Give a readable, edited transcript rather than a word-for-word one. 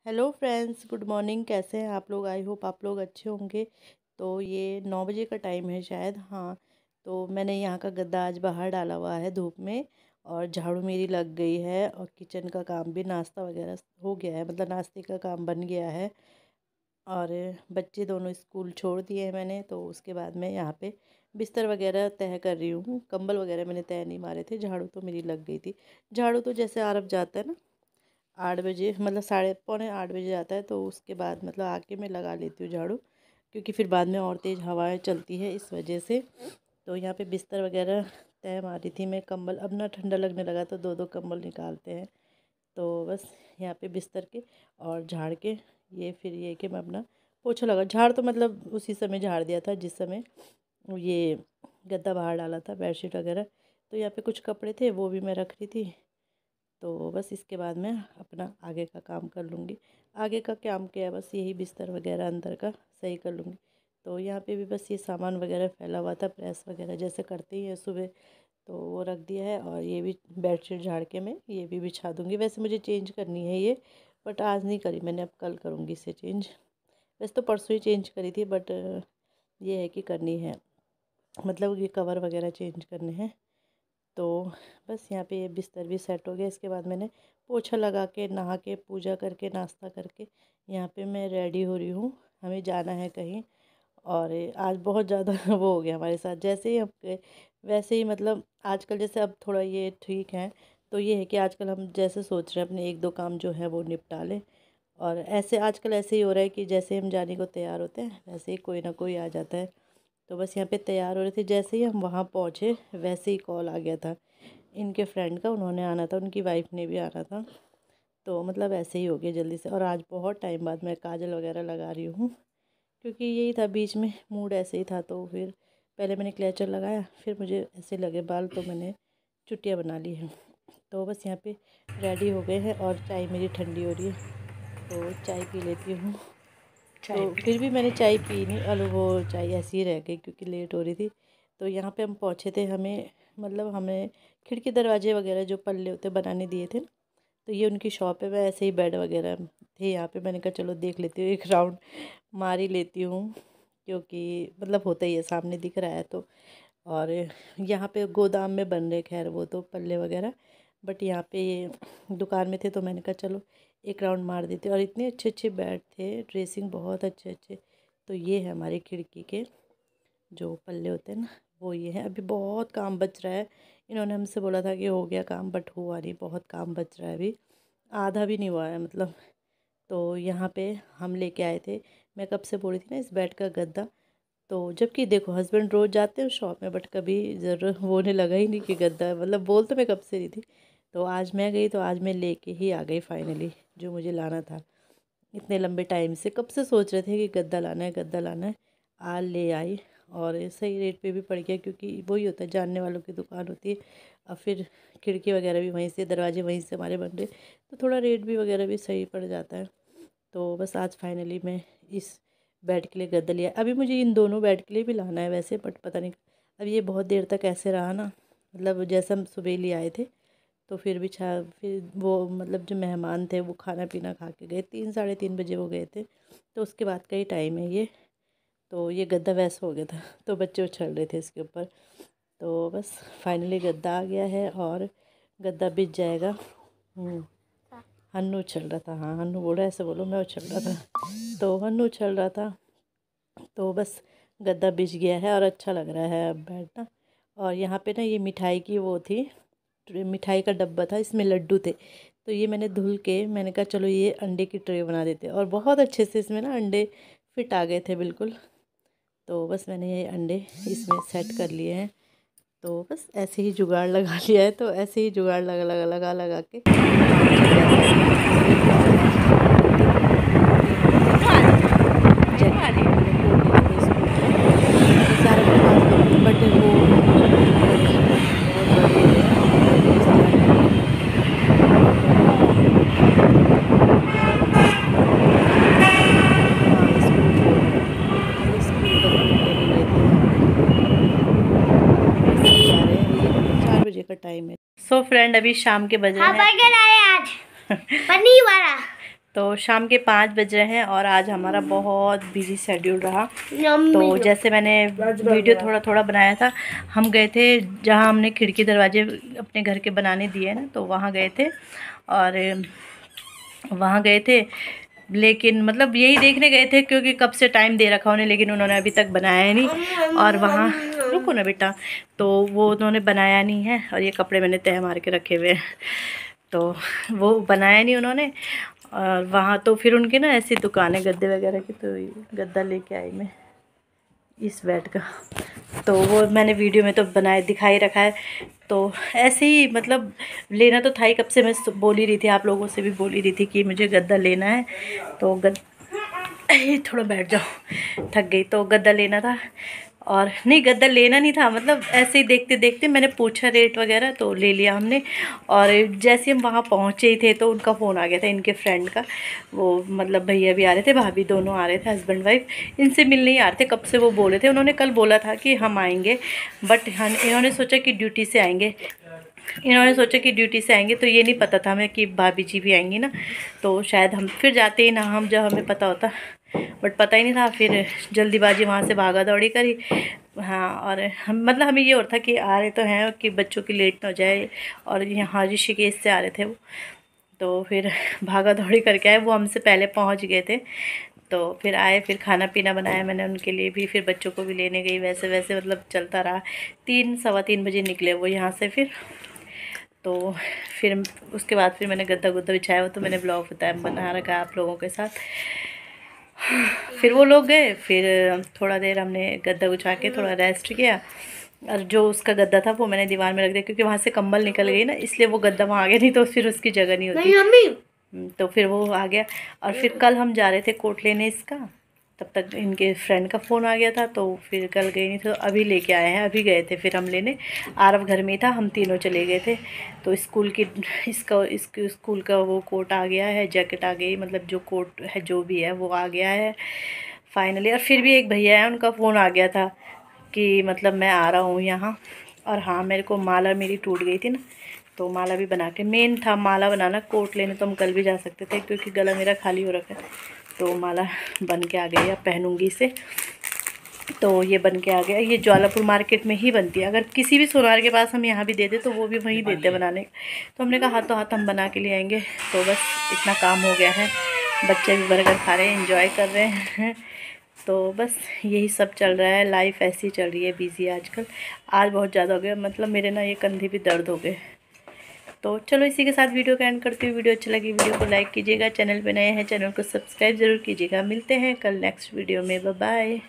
Hello friends, good morning. कैसे हैं आप लोग? आई होप आप लोग अच्छे होंगे। तो ये 9 बजे का टाइम है शायद। हाँ, तो मैंने यहाँ का गद्दा आज बाहर डाला हुआ है धूप में, और झाड़ू मेरी लग गई है, और किचन का काम भी, नाश्ता वगैरह हो गया है, मतलब नाश्ते का काम बन गया है। और बच्चे दोनों स्कूल छोड़ दिए हैं मैंने, तो उसके बाद मैं यहाँ पे बिस्तर वगैरह तय कर रही हूँ। कंबल वगैरह मैंने तय नहीं मारे थे, झाड़ू तो मेरी लग गई थी। झाड़ू तो जैसे आरब जाता है ना 8 बजे, मतलब साढ़े पौने 8 बजे आता है, तो उसके बाद मतलब आके मैं लगा लेती हूँ झाड़ू, क्योंकि फिर बाद में और तेज़ हवाएं चलती है इस वजह से। तो यहाँ पे बिस्तर वगैरह तय मारी थी मैं। कंबल अब ना ठंडा लगने लगा, तो दो दो कंबल निकालते हैं। तो बस यहाँ पे बिस्तर के और झाड़ के, ये फिर ये कि मैं अपना पोछा लगा, झाड़ तो मतलब उसी समय झाड़ दिया था जिस समय ये गद्दा बाहर डाला था, बेडशीट वगैरह। तो यहाँ पे कुछ कपड़े थे, वो भी मैं रख रही थी। तो बस इसके बाद मैं अपना आगे का काम कर लूँगी। आगे का काम क्या है, बस यही बिस्तर वगैरह अंदर का सही कर लूँगी। तो यहाँ पे भी बस ये सामान वगैरह फैला हुआ था, प्रेस वगैरह जैसे करते ही है सुबह, तो वो रख दिया है। और ये भी बेडशीट झाड़ के मैं ये भी बिछा दूँगी। वैसे मुझे चेंज करनी है ये, बट आज नहीं करी मैंने, अब कल करूँगी इसे चेंज। वैसे तो परसों ही चेंज करी थी, बट ये है कि करनी है, मतलब ये कवर वगैरह चेंज करने हैं। तो बस यहाँ पे ये बिस्तर भी सेट हो गया। इसके बाद मैंने पोछा लगा के, नहा के, पूजा करके, नाश्ता करके यहाँ पे मैं रेडी हो रही हूँ। हमें जाना है कहीं। और आज बहुत ज़्यादा वो हो गया हमारे साथ, जैसे ही हम वैसे ही, मतलब आजकल जैसे अब थोड़ा ये ठीक है, तो ये है कि आजकल हम जैसे सोच रहे हैं अपने एक दो काम जो है वो निपटा लें। और ऐसे आजकल ऐसे ही हो रहा है कि जैसे हम जाने को तैयार होते हैं, वैसे ही कोई ना कोई आ जाता है। तो बस यहाँ पे तैयार हो रहे थे, जैसे ही हम वहाँ पहुँचे वैसे ही कॉल आ गया था इनके फ्रेंड का। उन्होंने आना था, उनकी वाइफ ने भी आना था। तो मतलब ऐसे ही हो गया जल्दी से। और आज बहुत टाइम बाद मैं काजल वगैरह लगा रही हूँ, क्योंकि यही था, बीच में मूड ऐसे ही था। तो फिर पहले मैंने क्लेचर लगाया, फिर मुझे ऐसे लगे बाल, तो मैंने चुटिया बना ली है। तो बस यहाँ पे रेडी हो गए हैं, और चाय मेरी ठंडी हो रही है, तो चाय पी लेती हूँ। तो फिर भी मैंने चाय पी नहीं, और वो चाय ऐसी ही रह गई क्योंकि लेट हो रही थी। तो यहाँ पे हम पहुँचे थे, हमें मतलब हमें खिड़की दरवाजे वगैरह जो पल्ले होते बनाने दिए थे ना, तो ये उनकी शॉप है। मैं ऐसे ही बेड वगैरह थे यहाँ पे, मैंने कहा चलो देख लेती हूँ, एक राउंड मार ही लेती हूँ, क्योंकि मतलब होता ही है, सामने दिख रहा है तो। और यहाँ पे गोदाम में बन रहे, खैर वो तो पल्ले वगैरह, बट यहाँ पे ये दुकान में थे, तो मैंने कहा चलो एक राउंड मार देते। और इतने अच्छे अच्छे बेड थे, ड्रेसिंग बहुत अच्छे अच्छे। तो ये है हमारी खिड़की के जो पल्ले होते हैं ना, वो ये है। अभी बहुत काम बच रहा है। इन्होंने हमसे बोला था कि हो गया काम, बट हुआ नहीं, बहुत काम बच रहा है अभी, आधा भी नहीं हुआ है मतलब। तो यहाँ पे हम लेके आए थे, मैं कब से बोल रही थी ना इस बेड का गद्दा। तो जबकि देखो हस्बैंड रोज़ जाते हैं शॉप में, बट कभी ज़रूर वो नहीं लगा ही नहीं कि गद्दा है, मतलब बोल तो मैं कब से रही थी। तो आज मैं गई, तो आज मैं लेके ही आ गई फाइनली, जो मुझे लाना था। इतने लंबे टाइम से कब से सोच रहे थे कि गद्दा लाना है, गद्दा लाना है। आज ले आई, और सही रेट पे भी पड़ गया, क्योंकि वही होता है, जानने वालों की दुकान होती है। और फिर खिड़की वगैरह भी वहीं से, दरवाजे वहीं से हमारे बन रहे, तो थोड़ा रेट भी वगैरह भी सही पड़ जाता है। तो बस आज फाइनली मैं इस बेड के लिए गद्दा लिया। अभी मुझे इन दोनों बेड के लिए भी लाना है वैसे, बट पता नहीं अब ये बहुत देर तक ऐसे रहा ना, मतलब जैसे हम सुबह ले आए थे, तो फिर भी फिर वो मतलब जो मेहमान थे वो खाना पीना खा के गए, 3 साढ़े 3 बजे वो गए थे, तो उसके बाद का ही टाइम है ये। तो ये गद्दा वैसा हो गया था, तो बच्चे उछल रहे थे इसके ऊपर। तो बस फाइनली गद्दा आ गया है, और गद्दा बिछ जाएगा। हन्नू उछल रहा था, हाँ हन्नू बोल रहा है, ऐसे बोलो, मैं उछल रहा था, तो हन्नू उछल रहा था। तो बस गद्दा बिछ गया है, और अच्छा लग रहा है अब बैठना। और यहाँ पे ना ये मिठाई की वो थी, मिठाई का डब्बा था, इसमें लड्डू थे। तो ये मैंने धुल के, मैंने कहा चलो ये अंडे की ट्रे बना देते, और बहुत अच्छे से इसमें ना अंडे फिट आ गए थे बिल्कुल। तो बस मैंने ये अंडे इसमें सेट कर लिए हैं। तो बस ऐसे ही जुगाड़ लगा लिया है, तो ऐसे ही जुगाड़ लगा लगा लगा लगा के बट वो बहुत बड़े का टाइम है। सो फ्रेंड, अभी शाम के बजे हाँ, हैं। बर्गर आए आज। पनीर वाला। तो शाम के 5 बज रहे हैं और आज हमारा बहुत बिजी शेड्यूल रहा। तो जैसे मैंने वीडियो थोड़ा थोड़ा बनाया था, हम गए थे जहाँ हमने खिड़की दरवाजे अपने घर के बनाने दिए ना, तो वहाँ गए थे। और वहाँ गए थे, लेकिन मतलब यही देखने गए थे क्योंकि कब से टाइम दे रखा उन्हें, लेकिन उन्होंने अभी तक बनाया नहीं। और वहाँ रुको ना बेटा, तो वो उन्होंने बनाया नहीं है। और ये कपड़े मैंने तह मार के रखे हुए हैं, तो वो बनाया नहीं उन्होंने। और वहाँ तो फिर उनके ना ऐसी दुकानें गद्दे वगैरह की, तो गद्दा लेके आई मैं इस बेड का। तो वो मैंने वीडियो में तो बनाए दिखाई रखा है। तो ऐसे ही मतलब लेना तो था ही, कब से मैं बोल ही रही थी, आप लोगों से भी बोल ही रही थी कि मुझे गद्दा लेना है। तो थोड़ा बैठ जाओ, थक गई। तो गद्दा लेना था, और नहीं गद्दा लेना नहीं था, मतलब ऐसे ही देखते देखते मैंने पूछा रेट वगैरह तो ले लिया हमने। और जैसे हम वहाँ पहुँचे ही थे तो उनका फ़ोन आ गया था, इनके फ्रेंड का। वो मतलब भैया भी आ रहे थे, भाभी दोनों आ रहे थे, हस्बैंड वाइफ। इनसे मिलने ही आ रहे थे, कब से वो बोले थे। उन्होंने कल बोला था कि हम आएंगे, बट इन्होंने सोचा कि ड्यूटी से आएंगे। तो ये नहीं पता था हमें कि भाभी जी भी आएंगी ना, तो शायद हम फिर जाते ही ना, हम जब हमें पता होता, बट पता ही नहीं था। फिर जल्दीबाजी वहाँ से भागा दौड़ी करी। हाँ, और हम मतलब हमें ये और था कि आ रहे तो हैं कि बच्चों की लेट ना हो जाए, और यहाँ ऋषिकेश से आ रहे थे वो। तो फिर भागा दौड़ी करके आए, वो हमसे पहले पहुँच गए थे। तो फिर आए, फिर खाना पीना बनाया मैंने उनके लिए भी, फिर बच्चों को भी लेने गई। वैसे वैसे मतलब चलता रहा। 3 सवा 3 बजे निकले वो यहाँ से। फिर तो फिर उसके बाद फिर मैंने गद्दा गुद्दा बिछाया, वो तो मैंने ब्लॉग बताया बना रखा आप लोगों के साथ। फिर वो लोग गए, फिर थोड़ा देर हमने गद्दा बिछा के थोड़ा रेस्ट किया। और जो उसका गद्दा था वो मैंने दीवार में रख दिया, क्योंकि वहाँ से कंबल निकल गई ना, इसलिए वो गद्दा वहाँ आ गया, नहीं तो फिर उसकी जगह नहीं होती। तो फिर वो आ गया। और फिर कल हम जा रहे थे कोट लेने इसका, तब तक इनके फ्रेंड का फ़ोन आ गया था, तो फिर कल गए नहीं, तो अभी लेके आए हैं। अभी गए थे फिर हम लेने, आरव घर में ही था, हम तीनों चले गए थे। तो स्कूल की इसके स्कूल का वो कोट आ गया है, जैकेट आ गई, मतलब जो कोट है जो भी है वो आ गया है फाइनली। और फिर भी एक भैया है, उनका फ़ोन आ गया था कि मतलब मैं आ रहा हूँ यहाँ। और हाँ, मेरे को माला मेरी टूट गई थी ना, तो माला भी बना के, मेन था माला बनाना। कोट लेने तो हम कल भी जा सकते थे, क्योंकि गला मेरा खाली हो रखा है। तो माला बन के आ गई, अब पहनूंगी इसे। तो ये बन के आ गया। ये ज्वालापुर मार्केट में ही बनती है, अगर किसी भी सोनार के पास हम यहाँ भी दे दे तो वो भी वहीं देते बनाने। तो हमने कहा हाथों हाथ हम बना के ले आएंगे। तो बस इतना काम हो गया है। बच्चे भी बर्गर खा रहे हैं, एंजॉय कर रहे हैं। तो बस यही सब चल रहा है, लाइफ ऐसी चल रही है, बिजी आजकल। आज बहुत ज़्यादा हो गया, मतलब मेरे ना ये कंधे भी दर्द हो गए। तो चलो इसी के साथ वीडियो का एंड करती हूँ। वीडियो अच्छी लगी वीडियो को लाइक कीजिएगा, चैनल पे नए हैं चैनल को सब्सक्राइब जरूर कीजिएगा। मिलते हैं कल नेक्स्ट वीडियो में, बाय बाय।